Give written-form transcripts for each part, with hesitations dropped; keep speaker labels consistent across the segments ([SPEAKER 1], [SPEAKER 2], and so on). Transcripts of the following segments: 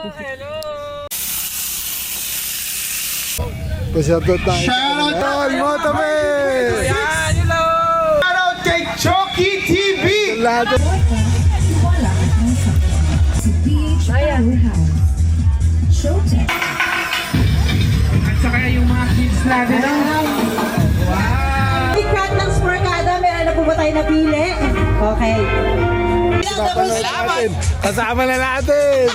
[SPEAKER 1] Hello!
[SPEAKER 2] Pasyado tayo. Shoutout! Motorbase!
[SPEAKER 1] Yan! Hello!
[SPEAKER 3] Shoutout kay Chucky TV!
[SPEAKER 2] Lahat.
[SPEAKER 1] At saka yung mga kids natin. Wow!
[SPEAKER 4] Ikat ng Sporkada, meron na po ba tayo napili? Okay.
[SPEAKER 2] Papanood natin. Kasama na natin.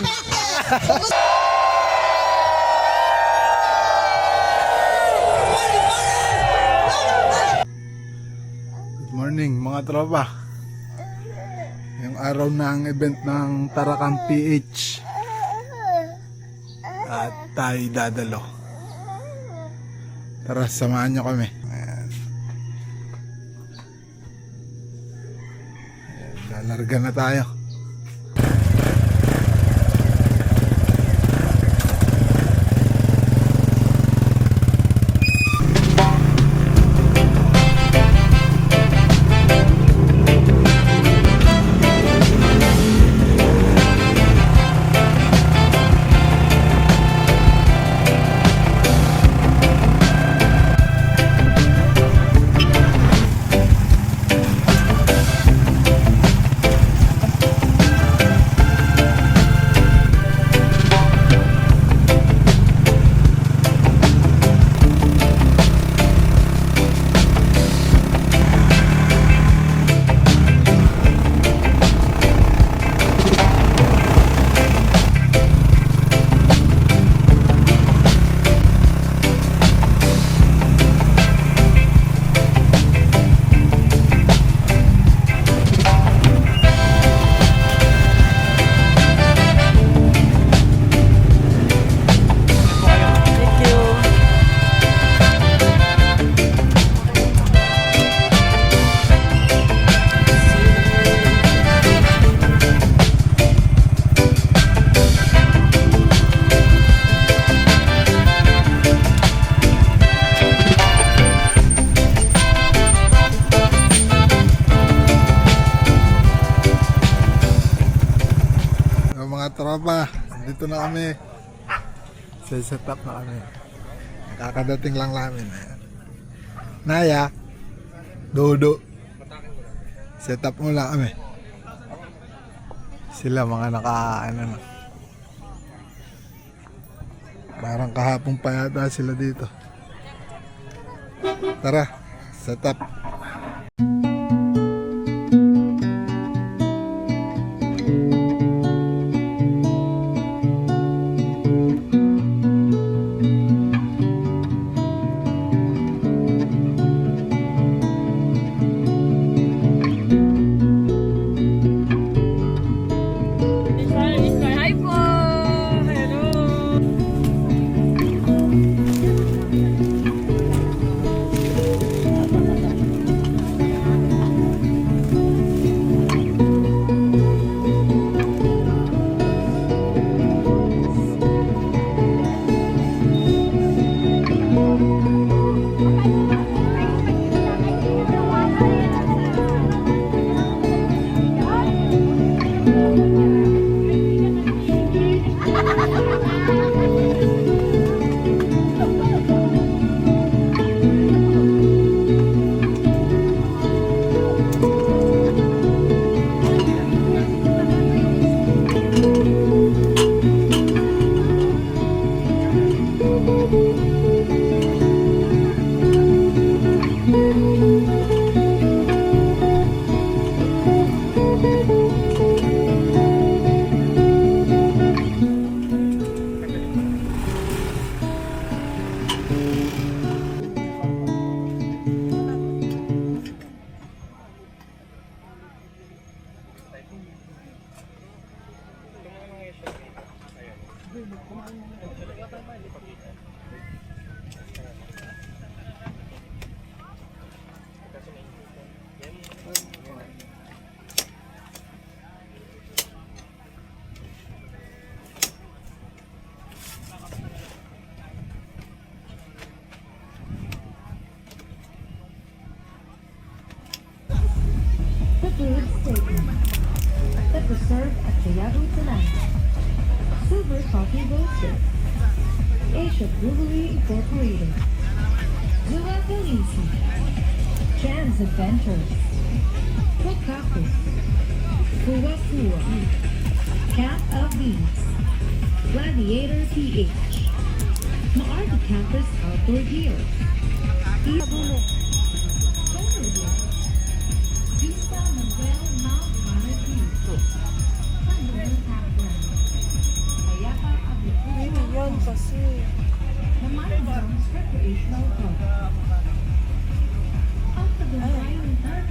[SPEAKER 2] Good morning mga tropa. Yung araw ng event ng Tarakan PH. At tayo dadalo. Tara, samahan nyo kami. Ayan. Ayan, lalarga na tayo. Mga tropa, dito na kami. Set up na kami. Nakakadating lang namin. Ayan. Naya, Dodo. Set up muna kami. Sila mga ano na. Parang kahapon pa yata sila dito. Tara, set up.
[SPEAKER 1] Hi po! Hello!
[SPEAKER 5] Food statement that was served at Tayabong tonight. Food Silver Coffee Roaster, Asia Brewery Incorporated, Zua Felici, Trans Adventures, Wakaku, Fua Fua, Camp of Beans, Gladiator PH, Maardi Campus Outdoor Gear, Vista Manuel Mount Monarchy, Pandalan Campground, Payapa Agricultural
[SPEAKER 4] Yan kasi.
[SPEAKER 5] Naman Farms Recreational Club.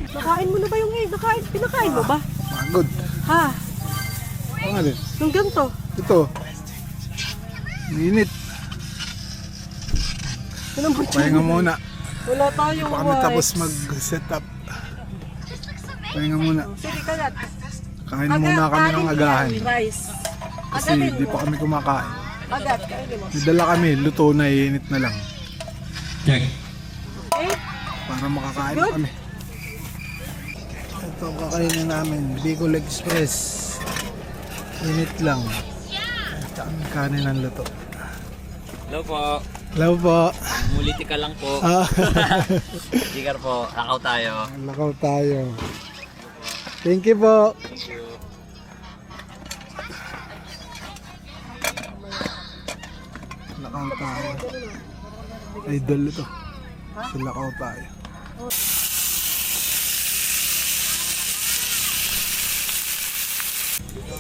[SPEAKER 4] Nakain mo na ba yung egg? Pinakain mo ba?
[SPEAKER 2] Pagod.
[SPEAKER 4] Ha?
[SPEAKER 2] Ano nga din?
[SPEAKER 4] Yung ganito?
[SPEAKER 2] Ito. Minit.
[SPEAKER 4] Anong
[SPEAKER 2] Pahinga muna.
[SPEAKER 4] Wala tayong
[SPEAKER 2] Pa kami tapos mag-set up. Pahinga muna.
[SPEAKER 4] Sige, kalat.
[SPEAKER 2] Kain muna kami ng agahan.
[SPEAKER 4] Rice.
[SPEAKER 2] Kasi di pa kami kumakain.
[SPEAKER 4] Agad, kainin mo.
[SPEAKER 2] May dala kami, luto na, iinit na lang.
[SPEAKER 1] Check.
[SPEAKER 2] Para makakain na kami. Ito kakainin namin, Bicol Express. Init lang. At ang kanin ng luto.
[SPEAKER 6] Hello po.
[SPEAKER 2] Hello po.
[SPEAKER 6] Muliti ka lang po. Sticker po. Lakaw tayo.
[SPEAKER 2] Lakaw tayo. Thank you po. Lakaw tayo. Idol ito. Si Lakaw tayo.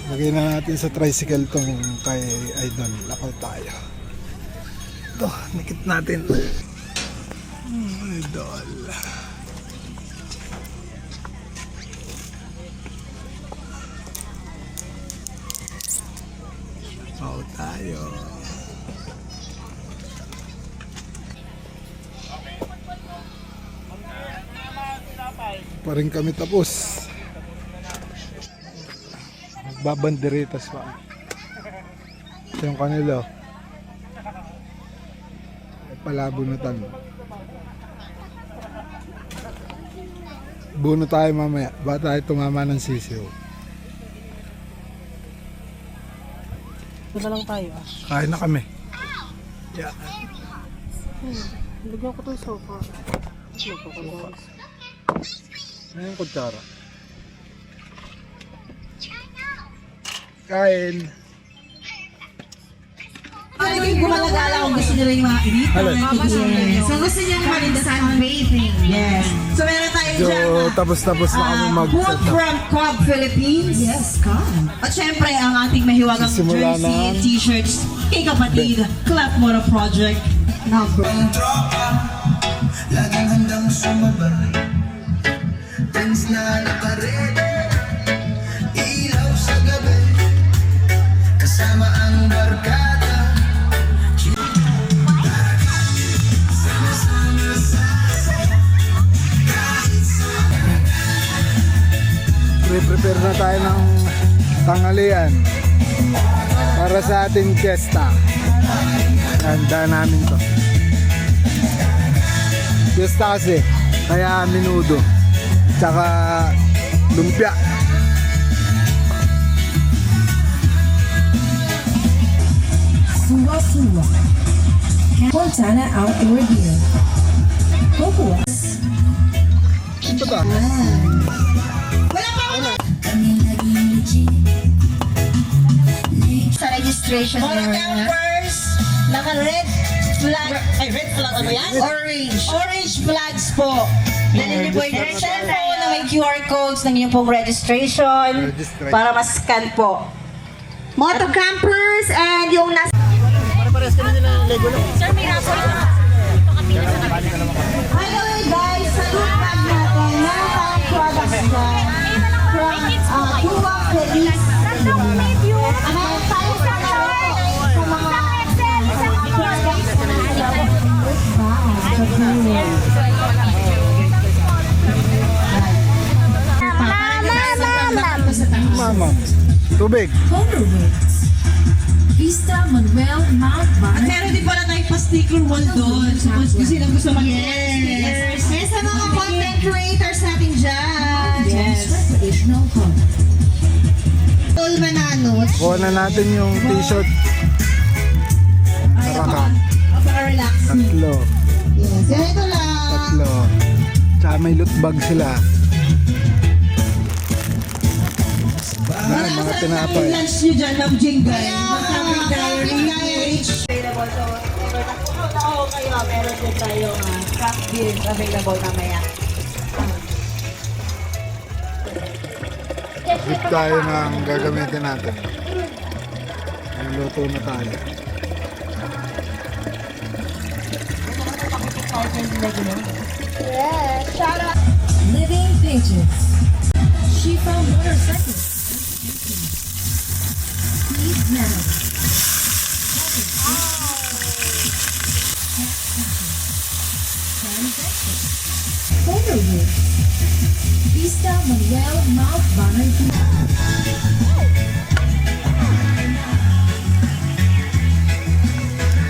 [SPEAKER 2] Lagay na natin sa tricycle tong kay Idol. Lakaw tayo. Ito, nikit natin. Idol. Lakaw tayo. Pa rin kami tapos. Babanderitas pa. Ito yung kanila. Palabunutan. Buno tayo mamaya. Ba tayo tumama ng sisiw.
[SPEAKER 4] Ito na lang tayo
[SPEAKER 2] Kain na kami. Yeah.
[SPEAKER 4] Lagyan ko itong sofa.
[SPEAKER 2] Ano yung kutsara? Kain.
[SPEAKER 4] Pwede gumalagala kung gusto nyo rin yung mga init.
[SPEAKER 2] Hello.
[SPEAKER 4] Yes. So gusto nyo naman the sunbathing. Yes. So meron tayo
[SPEAKER 2] So,
[SPEAKER 4] dyan.
[SPEAKER 2] tapos na kami
[SPEAKER 4] Book
[SPEAKER 2] mag-set up.
[SPEAKER 4] from Cobb Philippines. Yes, Cobb. At syempre, ang ating mahiwagang
[SPEAKER 2] Sisimula
[SPEAKER 4] jersey,
[SPEAKER 2] na.
[SPEAKER 4] t-shirts, kay kapatid, Clap Mora Project. Number.
[SPEAKER 3] Laging handang sumabay. Tens na nakarede. Ilaw sa gabi. Kasama ang barkada.
[SPEAKER 2] Prepare na tayo ng tanghalian para sa ating fiesta. Handa namin to. Fiesta kasi, kaya minudo. Tsaka lumpia.
[SPEAKER 5] Suwa Suwa, Montana Outdoor Gear, Cocoa,
[SPEAKER 2] Ito ba?
[SPEAKER 4] Sa registration area. Naka-red flag. Ay, red flag. Ano yan? Orange. Orange flags po. Dali po yung cellphone na may QR codes ng inyong pong registration para ma-scan po. Moto campers and yung nasa... Hello guys, sa group bag natin, meron tayong products dyan from Cuba Feliz. Meron tayo sa mga
[SPEAKER 2] Mama. Tubig.
[SPEAKER 5] Vista Manuel Mount
[SPEAKER 4] At
[SPEAKER 5] Monarchy.
[SPEAKER 4] meron din pala tayong pa-sticker wall doon. So, kung sino gusto mag-yes. Yes, sa mga content creators natin dyan. Yes.
[SPEAKER 5] Recreational Club.
[SPEAKER 4] Tol Manano.
[SPEAKER 2] Kuha na natin yung t-shirt.
[SPEAKER 4] Ay,
[SPEAKER 2] Saraka.
[SPEAKER 4] relax.
[SPEAKER 2] Tatlo.
[SPEAKER 4] Yes, yan ito lang.
[SPEAKER 2] Tatlo. Tsaka may loot bag sila. Ay, mga tinapay.
[SPEAKER 4] Lunch nyo dyan, Ma'am Jingay. Mag-Happy Diary. Available. So, ako kayo, meron din tayong craft beers available mamaya.
[SPEAKER 2] Bit tayo ng gagamitin natin. Luto na tayo.
[SPEAKER 5] Living Pages. Shifa Motorcycles. Steve Meadows. Photo Booth. Vista Manuel Mount Banner.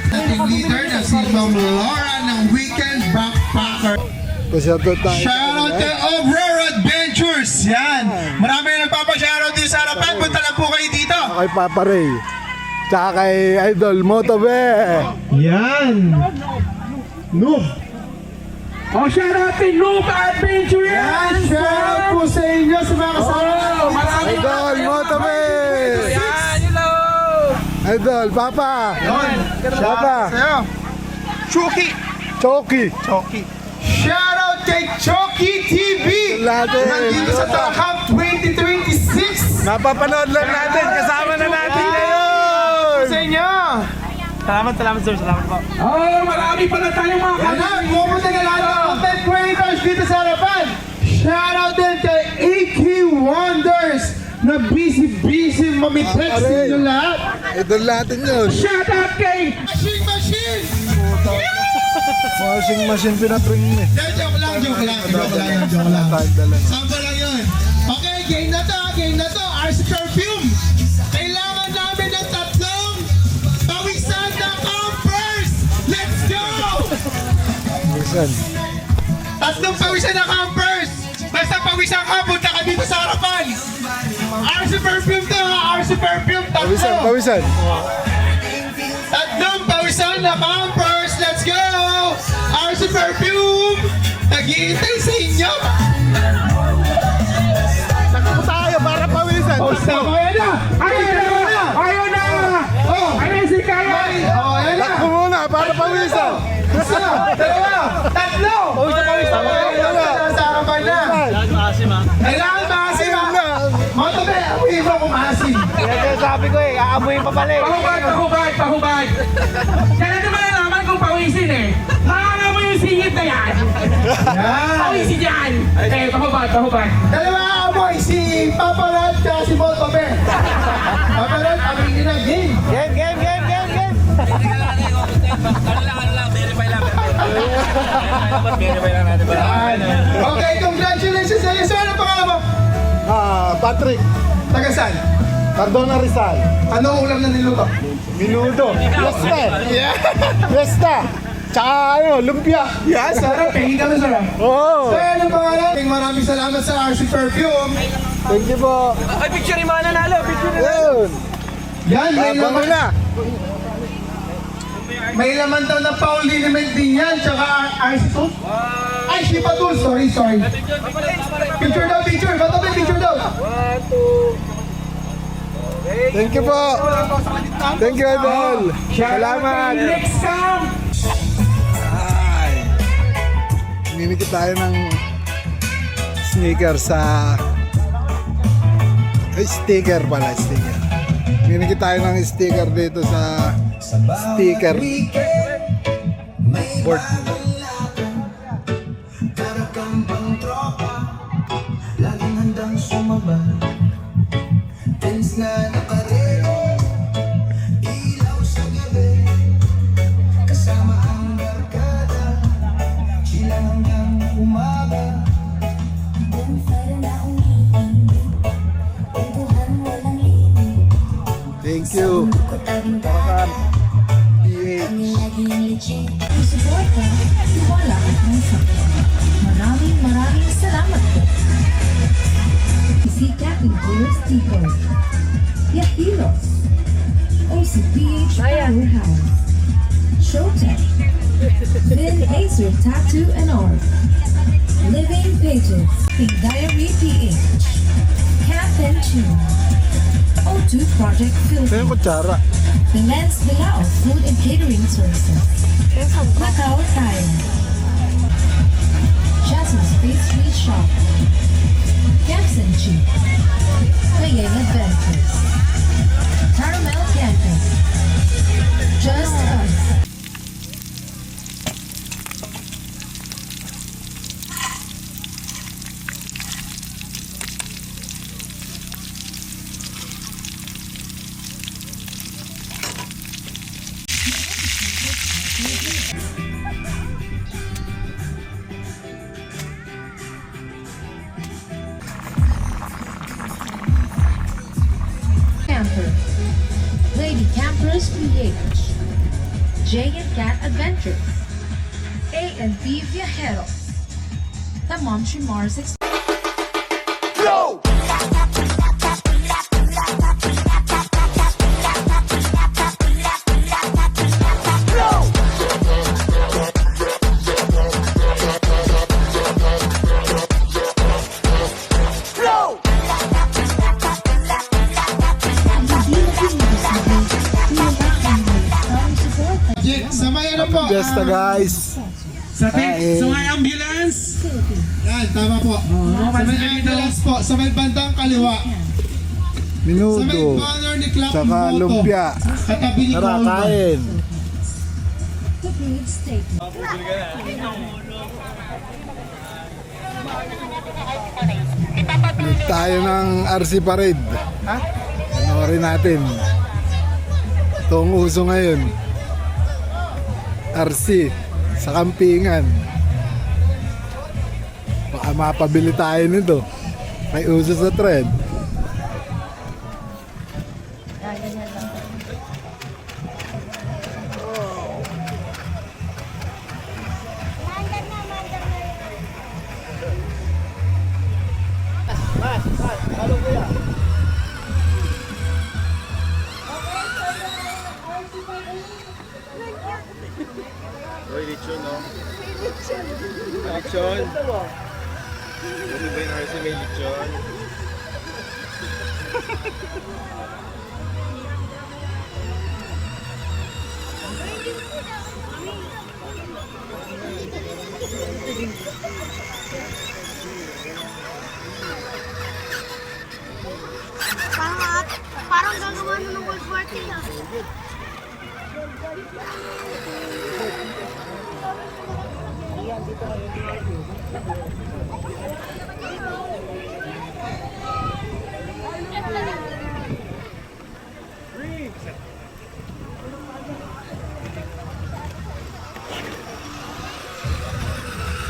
[SPEAKER 7] Ating leader na si Ma'am Laura ng Weekend Backpacker.
[SPEAKER 2] Pasyado tayo.
[SPEAKER 7] Shoutout to Aurora Adventures! Yan! Marami na nagpapa-shoutout dito sa harapan. Punta lang po kayo dito.
[SPEAKER 2] Kay Papa Ray. Tsaka kay Idol Motobe.
[SPEAKER 7] Yan! Noob!
[SPEAKER 1] Oh, shout out to Noob Adventure!
[SPEAKER 7] Yan! Shoutout po sa inyo sa mga kasama.
[SPEAKER 1] Oh, maraming
[SPEAKER 2] Idol Motobe.
[SPEAKER 1] yan, hello!
[SPEAKER 2] Idol, Papa. Papa.
[SPEAKER 7] Sa'yo. Chucky!
[SPEAKER 2] Choki.
[SPEAKER 7] Chucky! Shoutout kay Chucky TV!
[SPEAKER 2] Natin.
[SPEAKER 7] Nandito sa Takam 2026!
[SPEAKER 2] Napapanood lang natin. Kasama na natin ngayon.
[SPEAKER 7] Sa inyo!
[SPEAKER 6] Salamat sir, salamat po.
[SPEAKER 1] Oh, marami pala tayong mga
[SPEAKER 7] Yan na, pumunta na lahat ng content creators dito sa harapan. Shoutout din kay AK Wonders na busy mamitext
[SPEAKER 2] Aray.
[SPEAKER 7] ninyo lahat.
[SPEAKER 2] Idol natin yun.
[SPEAKER 1] shout out kay
[SPEAKER 7] Machine!
[SPEAKER 2] Washing machine pinatring mo eh.
[SPEAKER 7] Joke lang.
[SPEAKER 2] Kahit dala na.
[SPEAKER 7] Sample lang yun. Okay, game na to. RC Perfume. Kailangan namin ng tatlong pawisan na campers. Let's go!
[SPEAKER 2] Listen.
[SPEAKER 7] Tatlong pawisan na campers! Basta pawisan ka, punta ka dito sa harapan! RC Perfume to ha! RC Perfume,
[SPEAKER 2] Pawisan,
[SPEAKER 7] tatlo!
[SPEAKER 2] pawisan.
[SPEAKER 7] Tatlong pawisan na campers! Let's go! RC Perfume! Nag-iintay sa inyo!
[SPEAKER 2] Takbo tayo para pawisan.
[SPEAKER 7] Oh, stop!
[SPEAKER 1] Ayun na! Ayun na!
[SPEAKER 7] Oh!
[SPEAKER 1] Ayun si Kaya!
[SPEAKER 7] Oh, ayan na!
[SPEAKER 2] Takbo muna para pawisan.
[SPEAKER 7] Isa! Dalawa! Tatlo! Pawisan! Sa harapan na!
[SPEAKER 6] Asim ha.
[SPEAKER 7] Kailangan maasim ha!
[SPEAKER 2] na.
[SPEAKER 7] Motobe, amuhin mo kung maasim!
[SPEAKER 6] Sabi ko eh, aamuin pa pala eh.
[SPEAKER 1] Pahubad! Kaya naman nalaman kung pawisin eh. Nakakala mo yung singit na yan.
[SPEAKER 7] Yan!
[SPEAKER 1] Pawisin yan. Eh, pahubad.
[SPEAKER 7] Dalawa amoy, si Papa Rod at si Motobe! Papa Rod, amuhin na game!
[SPEAKER 6] Game. Ano lang, verify lang. Verify lang natin ba?
[SPEAKER 7] Okay, congratulations sa iyo! Saan ang pangalan mo?
[SPEAKER 2] Patrick.
[SPEAKER 7] Taga saan?
[SPEAKER 2] Cardona Rizal.
[SPEAKER 7] Ano ulam na niluto?
[SPEAKER 2] Minudo. Fiesta. Fiesta. Tsaka lumpia.
[SPEAKER 7] Yes, sarap. Pahinga na sarap.
[SPEAKER 2] Oo.
[SPEAKER 7] Saan ang pangalan? Maraming salamat sa RC Perfume.
[SPEAKER 2] Thank you po.
[SPEAKER 6] Ay, picture yung mga nanalo. Picture
[SPEAKER 2] Yun.
[SPEAKER 7] Yan, may
[SPEAKER 2] Bango
[SPEAKER 7] laman.
[SPEAKER 2] na.
[SPEAKER 7] May laman daw na Paul Liniment din yan. Tsaka RC Tools. Ay, Shipa Tools. Sorry. Picture daw. Bato may picture daw.
[SPEAKER 2] Thank you po. Thank you, Idol. Salamat.
[SPEAKER 1] Next camp!
[SPEAKER 2] Ay. Minikit tayo ng sneaker sa... Ay, sticker pala, sticker. Minikit tayo ng sticker dito sa sticker board.
[SPEAKER 3] Para kang bang tropa, laging handang sumabay. Tens na nakarelo, ilaw sa gabi. Kasama ang barkada, silang hanggang umaga.
[SPEAKER 2] Thank you. Pakan. PH.
[SPEAKER 5] Suporta, tiwala at puso. Maraming salamat po. Si Captain Clear Sticker. Yahiros, OCPH Powerhouse, Showtech, Vin Acer Tattoo and Art, Living Pages, Pink Diary PH, Camp and Tune, O2 Project
[SPEAKER 2] Ito yung
[SPEAKER 5] Philippines,
[SPEAKER 2] kutsara.
[SPEAKER 5] The Lens Bilao Food and Catering Services, Macau Tire, Jasmine's Pastry Shop, Camps and Cheap, Playing Adventures, Caramel Camping, Just Us, Camper, Lady Campers PH, J and Cat Adventures, A and B Viajeros, The Mom Mars
[SPEAKER 7] Samay ano po?
[SPEAKER 2] Fiesta guys.
[SPEAKER 1] Sa
[SPEAKER 2] Ay.
[SPEAKER 1] may ambulance.
[SPEAKER 7] Yan, tama po. Sa may
[SPEAKER 1] pansin ka dito.
[SPEAKER 7] ambulance po, sa may bandang kaliwa. Sa may
[SPEAKER 2] Minudo.
[SPEAKER 7] corner ni Clark
[SPEAKER 2] Tsaka
[SPEAKER 7] Moto.
[SPEAKER 2] lumpia.
[SPEAKER 7] Katabi ni
[SPEAKER 2] Tara,
[SPEAKER 7] Colman.
[SPEAKER 2] kain.
[SPEAKER 5] The Food Statement.
[SPEAKER 2] Balik tayo ng RC Parade. Ha? Panoorin natin. Ito ang uso ngayon. RC sa kampingan. Baka mapabili tayo nito. May uso sa trend.
[SPEAKER 8] Uy, lechon, no? Lechon? Ano ba yung RC may lechon?
[SPEAKER 9] Parang gagawa na ng World War II ah.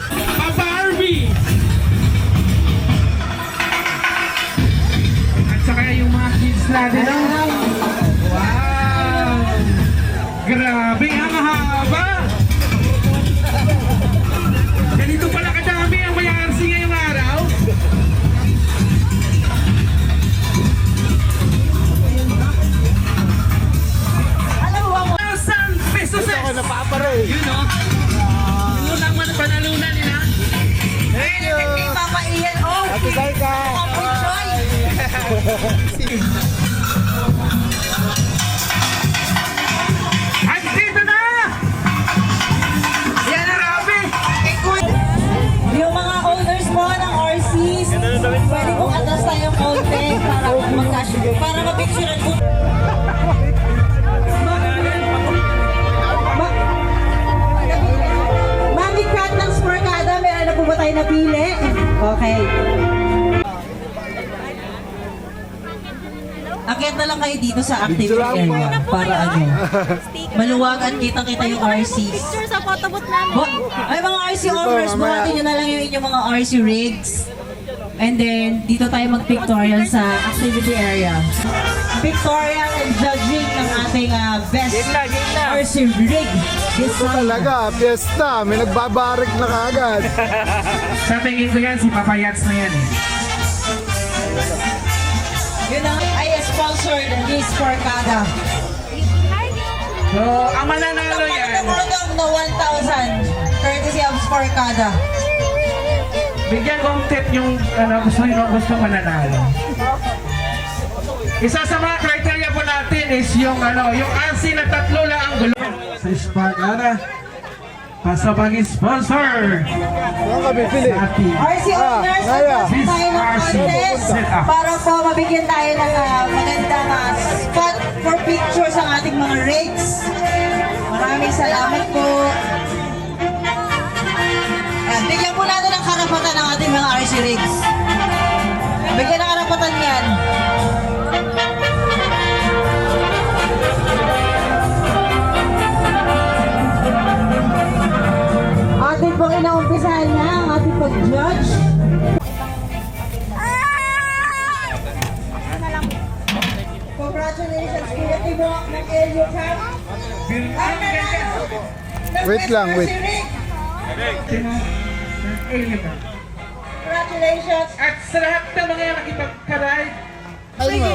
[SPEAKER 1] Papa Harvey! At saka yung mga kids natin. Wow! Grabe, ang haba! Ganito pala kadami ang may RC ngayong araw.
[SPEAKER 4] Alam mo,
[SPEAKER 1] 1,000 pesos eh!
[SPEAKER 2] Ako napaparay.
[SPEAKER 1] Yun o. Yun ang panalunan nila.
[SPEAKER 2] Thank you.
[SPEAKER 4] kay Papa Ian, oh,
[SPEAKER 2] Happy Saika.
[SPEAKER 4] Papa Joy.
[SPEAKER 1] At dito na! Yan ang rabi!
[SPEAKER 4] Yung mga owners mo ng RCs, pwede kong atas tayong konti para mapicturean ko. Mami Cat ng Sporkada, meron na po ba tayo napili? Okay. Akyat na lang kayo dito sa active
[SPEAKER 2] Picture lang
[SPEAKER 4] area para ano, maluwagan kita-kita yung RCs.
[SPEAKER 9] Picture sa photobooth namin.
[SPEAKER 4] Ay mga RC owners,
[SPEAKER 2] mamaya.
[SPEAKER 4] buhatin nyo na lang yung inyong mga RC rigs. And then, dito tayo mag-pictorial sa activity area. Pictorial and judging ng ating best RC rig
[SPEAKER 2] Ito
[SPEAKER 4] design.
[SPEAKER 2] talaga, fiesta. May nagbabarik na kaagad.
[SPEAKER 1] Sa tingin ko yan, si Papa Yats na yan eh.
[SPEAKER 4] Yun ang ISP sponsored this Scorecada.
[SPEAKER 1] So, ang mananalo yan,
[SPEAKER 4] Tumulong na 1,000 courtesy of Scorecada.
[SPEAKER 1] bigyan kong tip yung gusto mananalo. Isa sa mga criteria po natin is yung yung RC na 3 lang ang gulo. Sa Sparkada, sa pag-sponsor sa ating
[SPEAKER 4] RC owners,
[SPEAKER 2] Naya.
[SPEAKER 4] tapos tayo ng contest para po mabigyan tayo ng magandang spot for pictures ang ating mga rigs. Maraming salamat po. Ayan, bigyan po natin ng karapatan ng ating mga RC rigs. Bigyan ng karapatan yan. Atin pong inaumpisahan na ang ating pag-judge. Congratulations, Kuya Timo ng LU Camp.
[SPEAKER 2] Wait lang, wait.
[SPEAKER 4] Congratulations.
[SPEAKER 1] At sa lahat ng mga nakipagkaride,
[SPEAKER 2] Sige.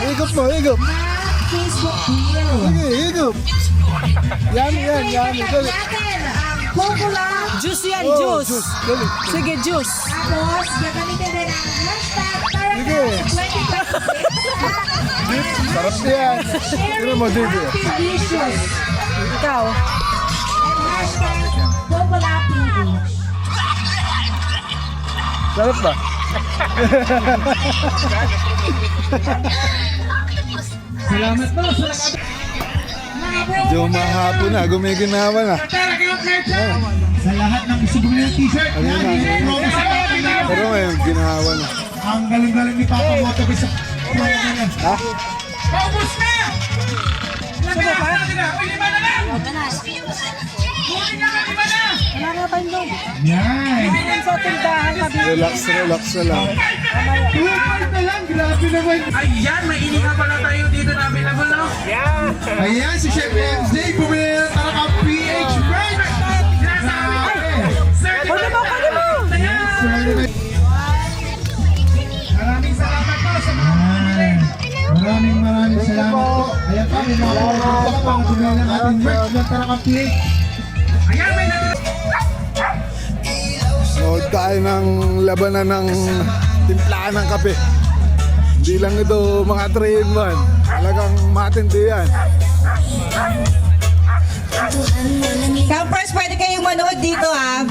[SPEAKER 2] Higop mo, higop. Sige, higop. Yan. Dali.
[SPEAKER 10] Juice yan,
[SPEAKER 2] Oh,
[SPEAKER 10] juice.
[SPEAKER 2] Dali.
[SPEAKER 10] Sige, juice.
[SPEAKER 4] Tapos, gagamitin din ang hashtag para
[SPEAKER 2] Sige. Sarap yan. Tira mo, Didi.
[SPEAKER 4] delicious.
[SPEAKER 10] Ikaw.
[SPEAKER 4] And hashtag Popolaping.
[SPEAKER 2] Sarap ba?
[SPEAKER 1] salamat po sa lahat.
[SPEAKER 2] Medyo mahapon na, gumiginawa na.
[SPEAKER 7] Sa lahat ng isubong ng t-shirt,
[SPEAKER 2] Ano
[SPEAKER 7] yan,
[SPEAKER 2] na?
[SPEAKER 7] promise sa mga pinaka.
[SPEAKER 2] Pero ngayon, ginawa na.
[SPEAKER 7] Ang galing-galing ni Papa Motobi sa promo niya.
[SPEAKER 2] Ha?
[SPEAKER 1] Paubos na! Lagyan natin na! Uy, 5 na lang! Kunin na ka, 5 na!
[SPEAKER 7] Yan.
[SPEAKER 2] Relax na lang.
[SPEAKER 7] 2.5 na lang, grabe naman.
[SPEAKER 1] Ayan, may ininga pala tayo dito na available, no?
[SPEAKER 7] Ayan, si Chef MJ, bumili na talaga ang PH Break.
[SPEAKER 1] Sir, di ba? Maraming salamat po sa mga bumili.
[SPEAKER 7] Maraming salamat po. Ayan pa, may mga order pa bumili ng ating merch na talaga PH.
[SPEAKER 1] Ayan, may natin.
[SPEAKER 2] Nood tayo ng labanan ng timplahan ng kape. Hindi lang ito mga 3-in-1. Talagang matindi yan.
[SPEAKER 4] Campers, pwede kayong manood dito ha.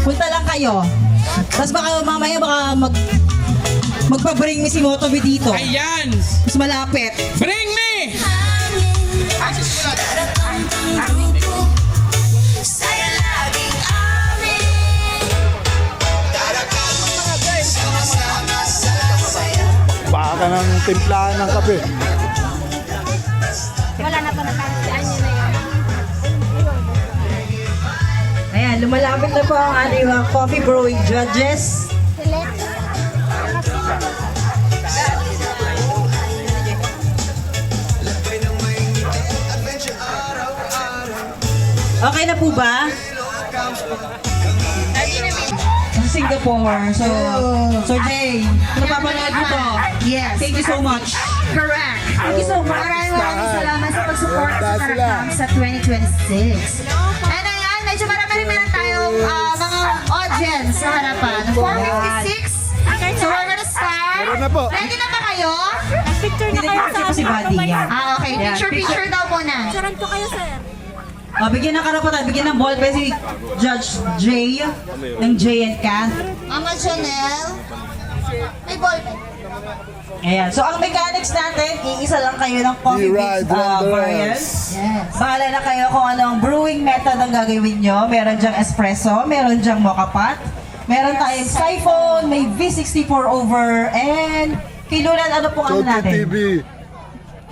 [SPEAKER 4] Punta lang kayo. Tapos baka mamaya magpa-bring me si Motobi dito.
[SPEAKER 1] Ayan!
[SPEAKER 4] Mas malapit.
[SPEAKER 1] Bring me!
[SPEAKER 2] Baka ng timplahan ng kape.
[SPEAKER 9] Wala na pa nakakasian nyo na yan.
[SPEAKER 4] Ayan, lumalapit na po ang ating mga coffee brewing judges.
[SPEAKER 9] Select.
[SPEAKER 4] Okay na po ba? Sa Singapore. So Jay, napapanood mo to. Yes. Thank you so much.
[SPEAKER 5] Correct. Thank you so much. Maraming salamat sa pag-support sa Karakam sa 2026. And ayan, medyo marami rin tayong mga audience sa harapan. 456. So we're gonna start.
[SPEAKER 2] Meron na po.
[SPEAKER 5] Ready na ba kayo?
[SPEAKER 9] Picture na kayo sa
[SPEAKER 4] Picture po si Buddy. Yan.
[SPEAKER 5] Okay. Picture daw muna.
[SPEAKER 9] Picturean ko kayo, sir.
[SPEAKER 4] Bigyan ng karapatan, bigyan ng ball pa si Judge Jay ng Jay and Cat.
[SPEAKER 9] Mama Chanel. May ballpen.
[SPEAKER 4] Ayan. So ang mechanics natin, iisa lang kayo ng coffee
[SPEAKER 2] Right,
[SPEAKER 4] mix variant.
[SPEAKER 9] Yes.
[SPEAKER 4] Bahala na kayo kung anong brewing method ang gagawin nyo. Meron dyang espresso, meron dyang mocha pot, meron tayong siphon, may V64 over, and kay Lulan, ano pong ano
[SPEAKER 2] Choki
[SPEAKER 4] natin?
[SPEAKER 2] TV.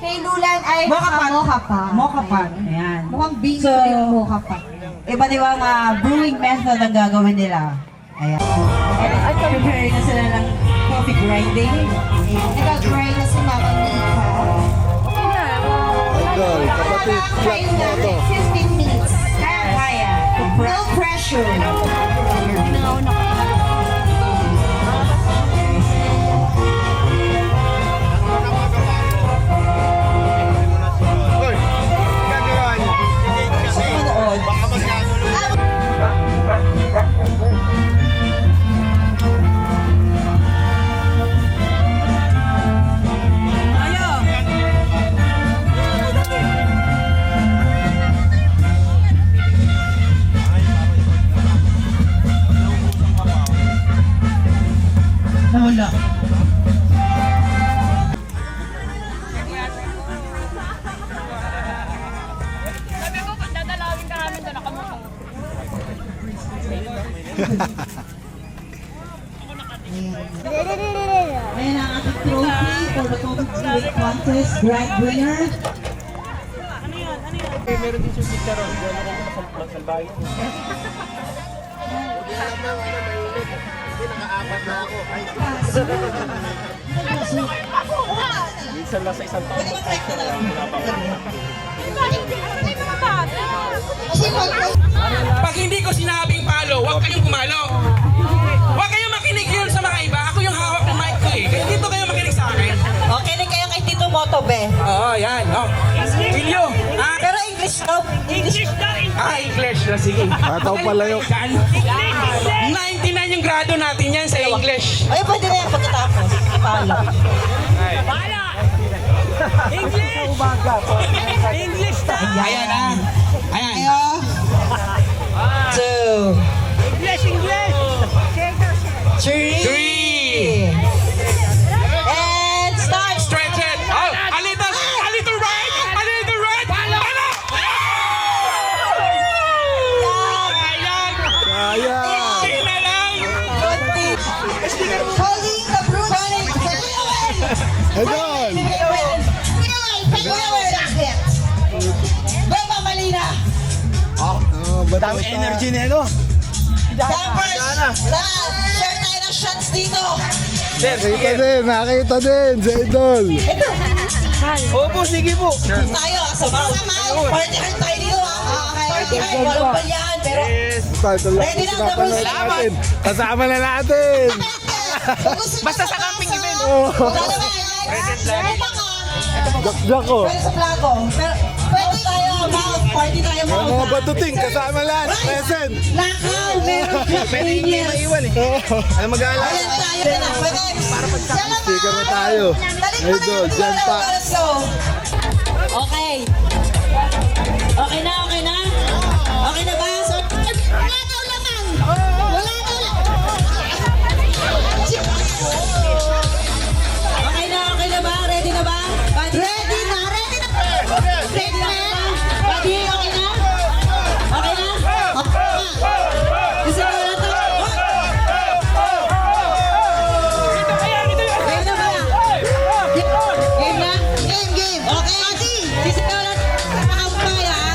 [SPEAKER 9] Kay Lulan ay
[SPEAKER 4] Mocha pot.
[SPEAKER 9] mocha pa.
[SPEAKER 4] Mocha pot. Ayan.
[SPEAKER 9] Mukhang bingo
[SPEAKER 4] So,
[SPEAKER 9] yung mocha pa.
[SPEAKER 4] iba't ibang brewing method ang gagawin nila. Ayan. And prepare na sila ng coffee grinding.
[SPEAKER 9] Nag-grind na si Mama Nika.
[SPEAKER 2] Idol, kapatid, flat mo to.
[SPEAKER 9] 15 minutes.
[SPEAKER 4] Kaya.
[SPEAKER 9] No pressure.
[SPEAKER 4] Ayan ang ating trophy for the Comic Contest Grand Winner.
[SPEAKER 1] Pag hindi ko sinabing palo, huwag kayong pumalo. Huwag kayong makinig yun sa mga iba. Ako yung hawak ng mic ko eh. Kaya dito kayo makinig sa akin.
[SPEAKER 4] Okay na kayo kay Tito Motobe.
[SPEAKER 1] Oo, yan. Oh. Pilyo. Ah,
[SPEAKER 4] Pero English daw. English.
[SPEAKER 1] English na. Sige.
[SPEAKER 2] Ataw pala yun.
[SPEAKER 1] 99 yung grado natin yan sa English.
[SPEAKER 4] Ay, pwede na yan pagkatapos. Ipalo.
[SPEAKER 1] Ayan ah. Ayan.
[SPEAKER 4] Two. Three. And start.
[SPEAKER 1] Stretch it. Oh, a little right. A little right. Palo. Ayan.
[SPEAKER 2] Kaya.
[SPEAKER 1] Hindi na lang.
[SPEAKER 4] Holding the Brunei.
[SPEAKER 2] Idol.
[SPEAKER 4] Beba Malina.
[SPEAKER 2] Dami energy nito.
[SPEAKER 4] Dampers. Share tayo ng shots dito.
[SPEAKER 2] Nakita din sa Idol.
[SPEAKER 8] Opo, sige po.
[SPEAKER 4] Tayo, sama-sama. Party hard tayo dito ha. Party hard. Walang balyahan. Pero ready na ang double
[SPEAKER 2] natin. Kasama na natin.
[SPEAKER 4] basta sa camping event.
[SPEAKER 2] Jakjak ko.
[SPEAKER 4] Pwede sa plato. Pero pwede tayo mouth. Party tayo mouth.
[SPEAKER 2] Mga batuting, kasama lahat. Present.
[SPEAKER 4] Lakaw. Meron Japanese.
[SPEAKER 8] Ano mag-aalala?
[SPEAKER 4] Ayan tayo na. Pwede.
[SPEAKER 2] Sticker na tayo. Idol, dyan pa.
[SPEAKER 4] Okay. Okay na, okay na? Okay na ba? So, wala daw laman. Wala daw laman. Okay na ba? Ready na ba? Ready na, ready na. Ready na. Buddy, okay na? Okay na? Gusto mo na to? Game na ba? Game na? Game. Okay, Ati. Gusto mo na makampay, ha?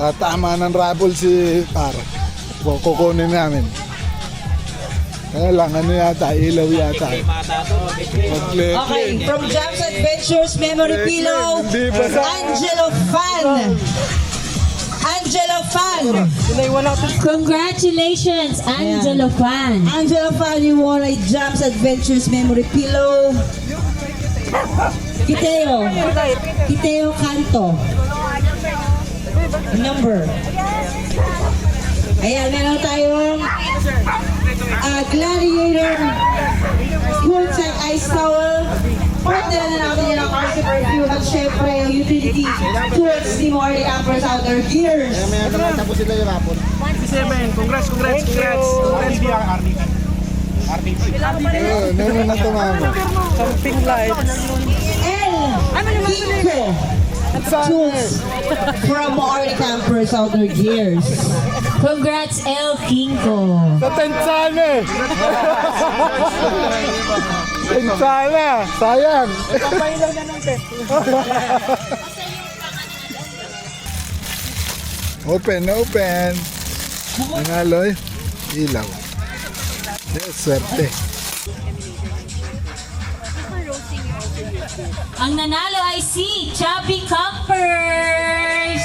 [SPEAKER 2] Nakatama ng raffle si Par. Kukunin namin. Kaya lang, ano yata, ilaw yata. Mag-click.
[SPEAKER 4] Okay, from Jams Adventures Memory Pillow,
[SPEAKER 2] Hindi pa sa...
[SPEAKER 4] Angelo Fan. Angelo Fan.
[SPEAKER 5] Congratulations, Angelo Fan.
[SPEAKER 4] Angelo Fan, you won a Jams Adventures Memory Pillow. Kiteo Canto. Number. Ayan, meron tayong Gladiator Cool Tech Ice Towel. Partner na natin yan ang RC Perfume at syempre yung utility tools ni Morley Campers out there. Gears.
[SPEAKER 2] Tapos sila yung raffle.
[SPEAKER 8] 57, congrats.
[SPEAKER 2] Meron na tumama.
[SPEAKER 4] Kiko tools from Morley Campers out there. Gears.
[SPEAKER 5] Congrats, El Kinko.
[SPEAKER 2] Sa tent sana eh. Tent sana. Sayang. Open. Nanalo eh. Ilaw. Yes, swerte.
[SPEAKER 5] Ang nanalo ay si Chubby Campers.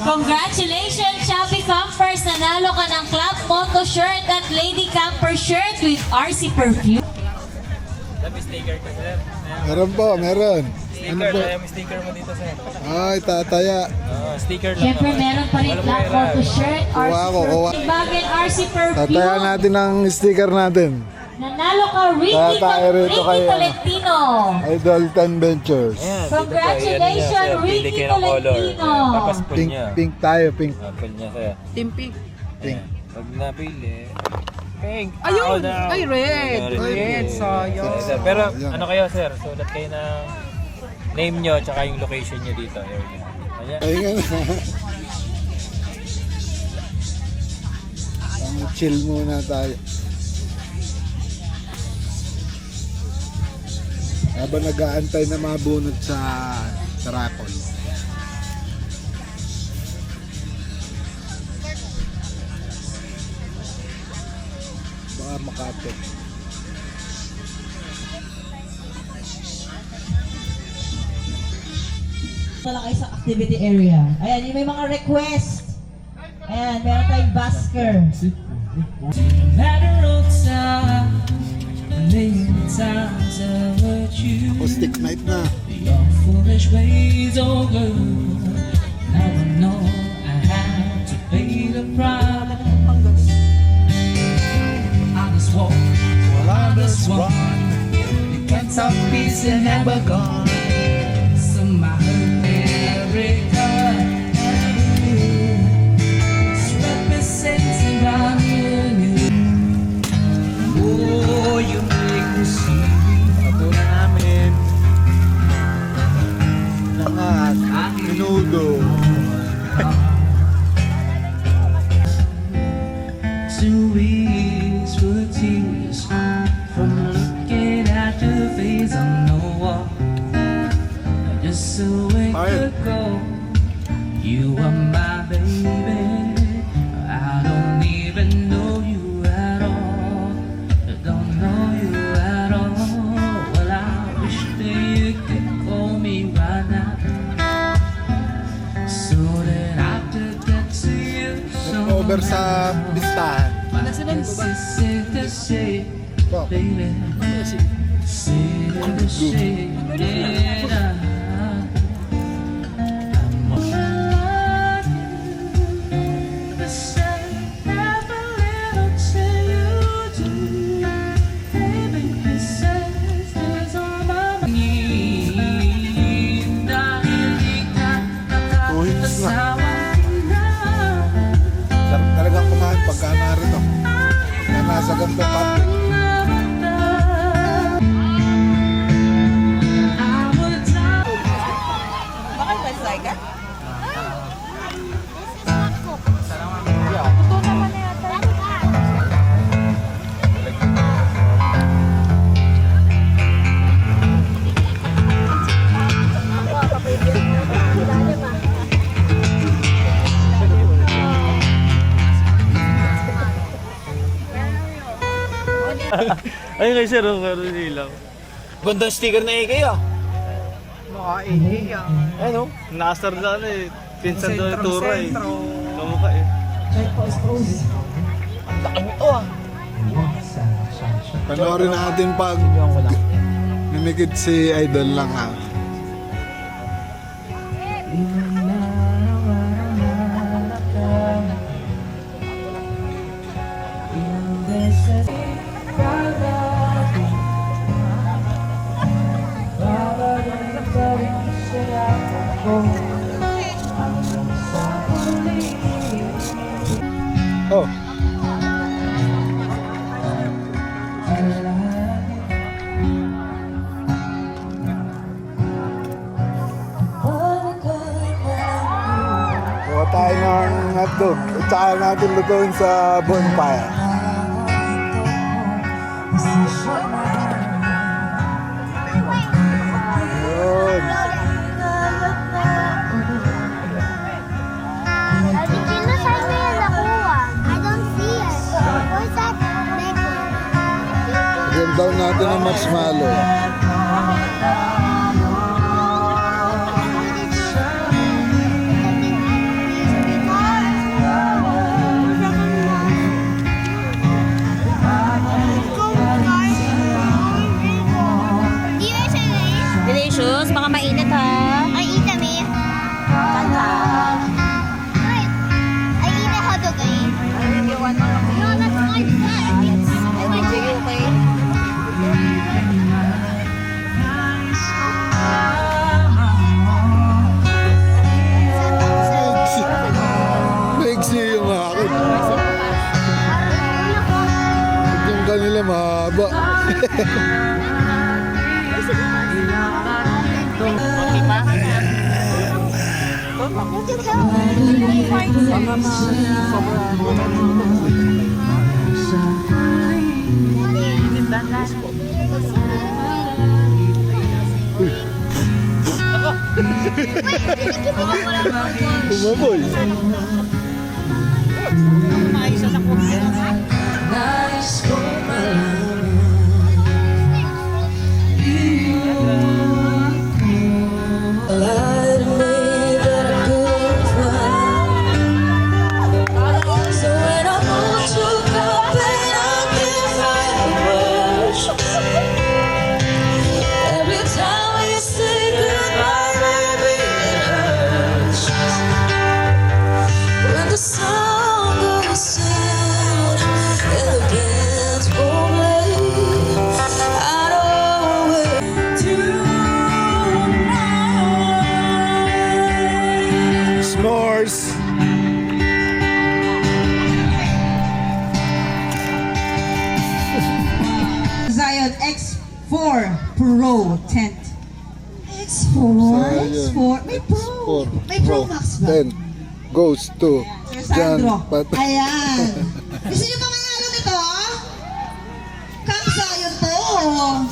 [SPEAKER 5] Congratulations, Chubby Campers! Nanalo ka ng Club Moto shirt at Lady Camper shirt with RC Perfume.
[SPEAKER 2] Meron po, meron. Ano po?
[SPEAKER 8] May sticker mo dito, sir.
[SPEAKER 2] Ay, tataya.
[SPEAKER 8] Sticker lang.
[SPEAKER 5] Siyempre, meron pa rin Club Moto shirt, RC
[SPEAKER 2] Kuha ko, kuha.
[SPEAKER 5] Perfume. Bagay RC Perfume.
[SPEAKER 2] Tataya natin ang sticker natin.
[SPEAKER 5] Nanalo ka,
[SPEAKER 2] Kaya tayo rito
[SPEAKER 5] Ricky
[SPEAKER 2] kay,
[SPEAKER 5] Tolentino.
[SPEAKER 2] Idol 10 Ventures.
[SPEAKER 5] Congratulations, Ricky Tolentino.
[SPEAKER 2] Pink tayo, pink.
[SPEAKER 6] Apple niya sa'yo.
[SPEAKER 2] Pink.
[SPEAKER 6] Pag napili, pink.
[SPEAKER 10] Ayun!
[SPEAKER 6] Now.
[SPEAKER 10] Ay, red!
[SPEAKER 6] Red.
[SPEAKER 10] Red, sayang.
[SPEAKER 6] Sir, pero ano kayo sir? Sulat kayo ng name nyo tsaka yung location nyo dito. Area. Ayan.
[SPEAKER 2] Ayun nga. Chill muna tayo. Habang nag-aantay na mabunot sa raffle. Baka makapit.
[SPEAKER 4] Wala kayo sa activity area. Ayan, yung may mga request. Ayan, meron tayong basker.
[SPEAKER 3] Matter of time, a million times I hurt you.
[SPEAKER 2] Acoustic night na.
[SPEAKER 3] Your foolish ways, oh girl. Now I know I have to pay the price. I just walk, I just run. You can't stop peace and never gone. So my America, it's representing by you. Oh, you make me see.
[SPEAKER 2] Ito na namin. Langat. Minudo.
[SPEAKER 3] Two weeks full of tears from looking at your face on the wall. Just a week
[SPEAKER 2] Ayun.
[SPEAKER 3] ago, you were my baby. I don't even know you at all. I don't know you at all. Well, I wish that you could call me right now, so that I could get to you.
[SPEAKER 2] Over sa bistahan.
[SPEAKER 3] This is the shade,
[SPEAKER 2] Ito.
[SPEAKER 3] baby. Sit in the shade, yeah. I'm on the side, never little till you do. Baby, kisses is on my mind. Dahil ikaw
[SPEAKER 2] Tuwings na.
[SPEAKER 3] nakakasawa na.
[SPEAKER 2] Sarap talagang kumain pagka narito. Na nasa ganito public.
[SPEAKER 6] Ayun kay sir, meron nilang. Gandang sticker na AK ah.
[SPEAKER 10] Makaini yan.
[SPEAKER 6] Ano? Nakastar na ano eh. Pinsan doon yung turo eh. Kamukha eh. Ang laki nito ah.
[SPEAKER 2] Panoorin natin pag namigid si Idol lang ha. Oh. Kuha tayo ng hotdog. Tsaka natin lutuin sa bonfire. Yun. Lagyan daw natin ng marshmallow.
[SPEAKER 5] Delicious, baka mainit ha.
[SPEAKER 9] I eat a meat. I eat a hot dog. No, that's my. I went to you, okay?
[SPEAKER 2] nila mahaba. Umaboy. S'mores.
[SPEAKER 4] Zion X4 Pro tent. X4? May Pro. May Pro Max ba?
[SPEAKER 2] 10 goes to
[SPEAKER 4] Sir
[SPEAKER 2] John
[SPEAKER 4] Sandro.
[SPEAKER 2] Pat.
[SPEAKER 4] Ayan. Gusto niyo ba manalo nito? Camp Zion to.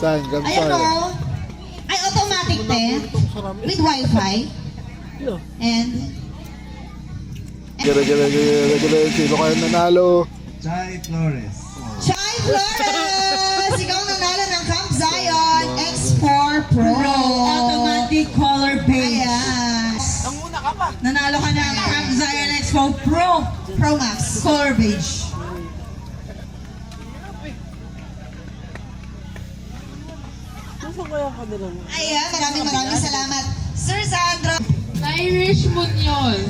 [SPEAKER 2] Saan? Camp
[SPEAKER 4] Ayan
[SPEAKER 2] Zion.
[SPEAKER 4] o. Ay, automatic tent. With wifi. And
[SPEAKER 2] Gila. Sino kayo nanalo?
[SPEAKER 1] Chai Flores.
[SPEAKER 4] Chai Flores! Ikaw nanalo ng Camp Zion X4 Pro. Automatic color beige. Ayan. Nanalo ka ng Camp Zion X4 Pro. Pro Max. Color beige. Ayan, maraming salamat. Sir Sandro.
[SPEAKER 5] Irish Munoz.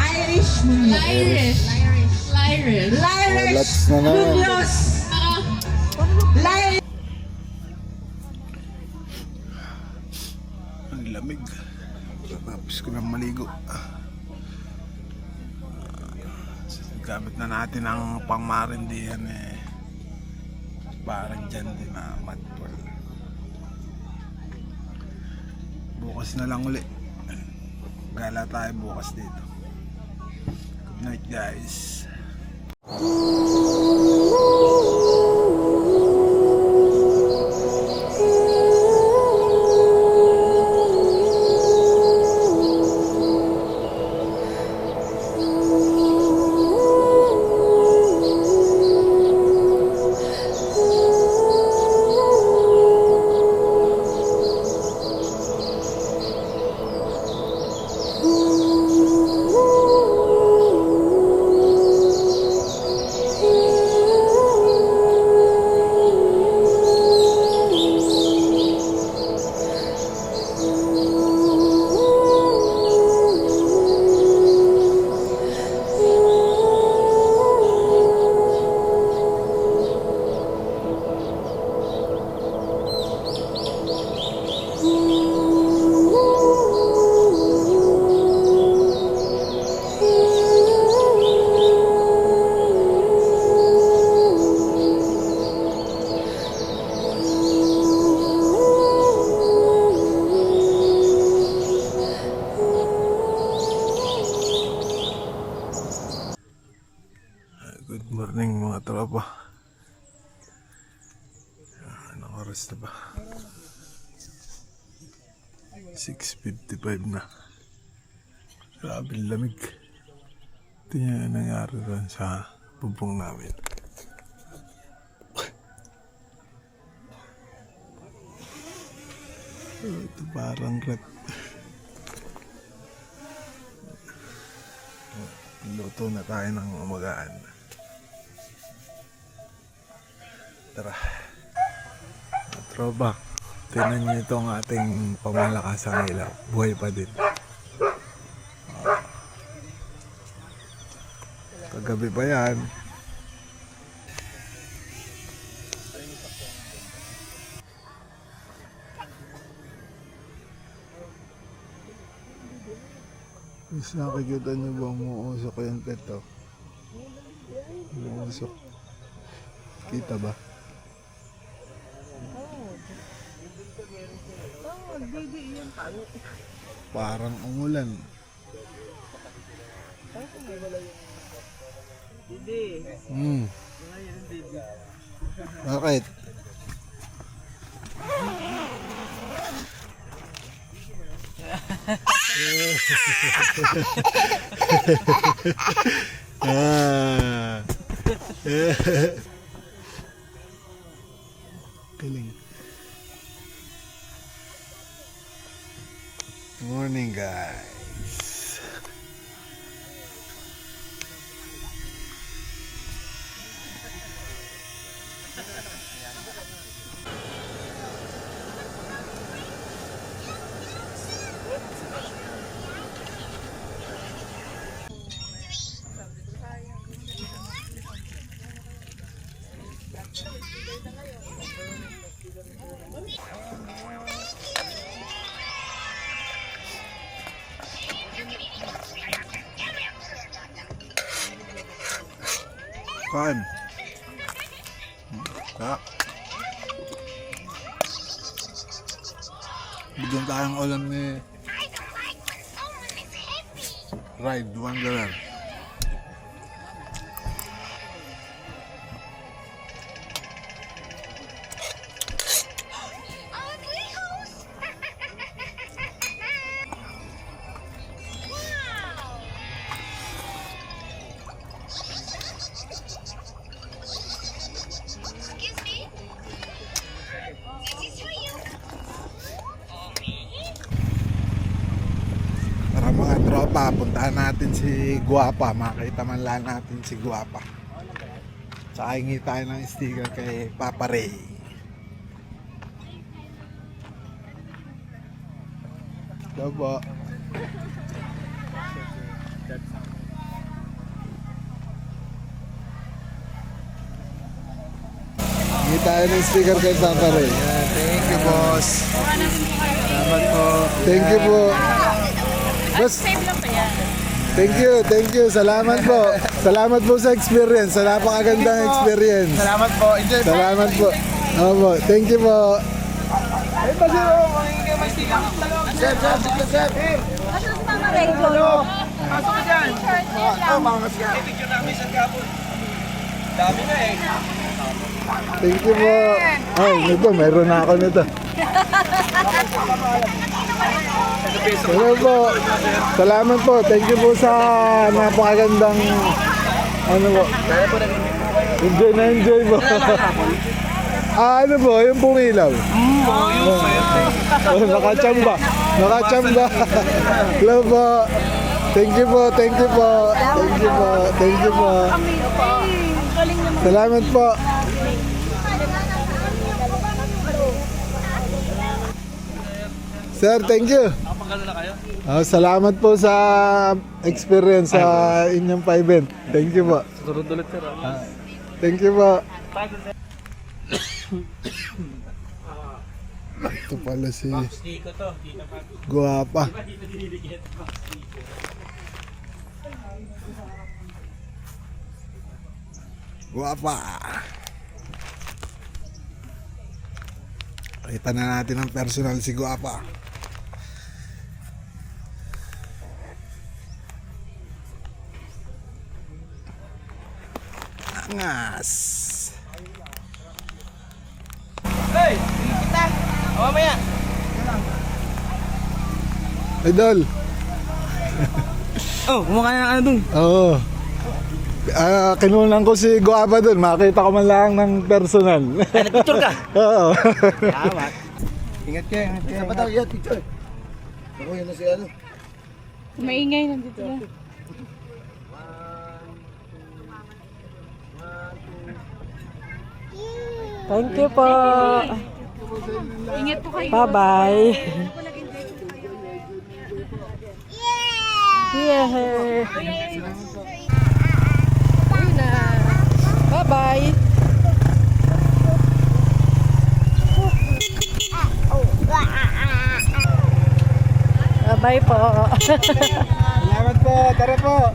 [SPEAKER 4] Irish Munoz.
[SPEAKER 5] Irish.
[SPEAKER 2] Lats na naman.
[SPEAKER 4] Munoz. Lyrish.
[SPEAKER 2] Ang lamig. Tapos ko lang maligo. Gamit na natin ang pangmarindihan eh. Parang dyan din na matpol. Bukas na lang uli. Gala tayo bukas dito. Good night guys. Good morning mga tropa. Anong oras na ba? 6:55 na. Grabe lamig. Ito yung nangyari doon sa bubong namin. Ito parang rep. Luto na tayo ng umagaan. Tara. Throwback. Tingnan nyo itong ating pamalakasang ilaw. Buhay pa din. Kagabi pa yan. Mas nakikita nyo ba umuusok yung peto? Umuusok. Kita ba? Parang umulan. Bakit? Ah. Galing. Morning, guys. Kain. Bigyan tayong ulam ni Ride Wanderer. Para mga tropa, puntahan natin si Guapa. Makita man lang natin si Guapa. Tsaka hingi tayo ng sticker kay Papa Ray. Ito po. Hingi tayo ng sticker kay Papa Ray. Thank you, boss. Salamat po. Thank you po. Boss, thank you. Salamat po. Salamat po sa experience. Sa napakagandang experience.
[SPEAKER 7] Salamat po. Enjoy po.
[SPEAKER 2] Salamat po. Opo, thank you po.
[SPEAKER 7] Ay, pasiro. May sticker. Chef. Pasok ka dyan. Mga siya. Picture namin sa kapon. Dami na eh.
[SPEAKER 2] Thank you po. Ay, nito, meron na ako nito. Hello po. Salamat po. Thank you po sa napakagandang ano po. Enjoy po. Ano po, yung pungilaw. Nakachamba. Hello po. Thank you po. Salamat po. Sir, thank you.
[SPEAKER 6] Nakapagalo na kayo?
[SPEAKER 2] Salamat po sa experience sa inyong pa-event. Thank you po.
[SPEAKER 6] Susunod ulit sir.
[SPEAKER 2] Thank you po. Ito pala si
[SPEAKER 6] Dito to. Dito pa.
[SPEAKER 2] Guapa. Guapa. Kita na natin ang personal si Guapa. Angas.
[SPEAKER 7] Hey, kita. Mamaya.
[SPEAKER 2] Idol.
[SPEAKER 7] Oh, kumaka na ng ano dun.
[SPEAKER 2] Oo. Kinunan ko si Guapa dun. Makita ko man lang ng personal.
[SPEAKER 7] Ay, nag-picture ka?
[SPEAKER 2] Oo.
[SPEAKER 7] Salamat. Ingat kayo. Isa pa daw, yan, picture. Ako yun na si ano.
[SPEAKER 5] Maingay nandito na.
[SPEAKER 10] Thank you po.
[SPEAKER 5] Ingat po kayo.
[SPEAKER 10] Bye-bye. Yeah. Bye-bye. Bye po.
[SPEAKER 2] Salamat po. Tara po.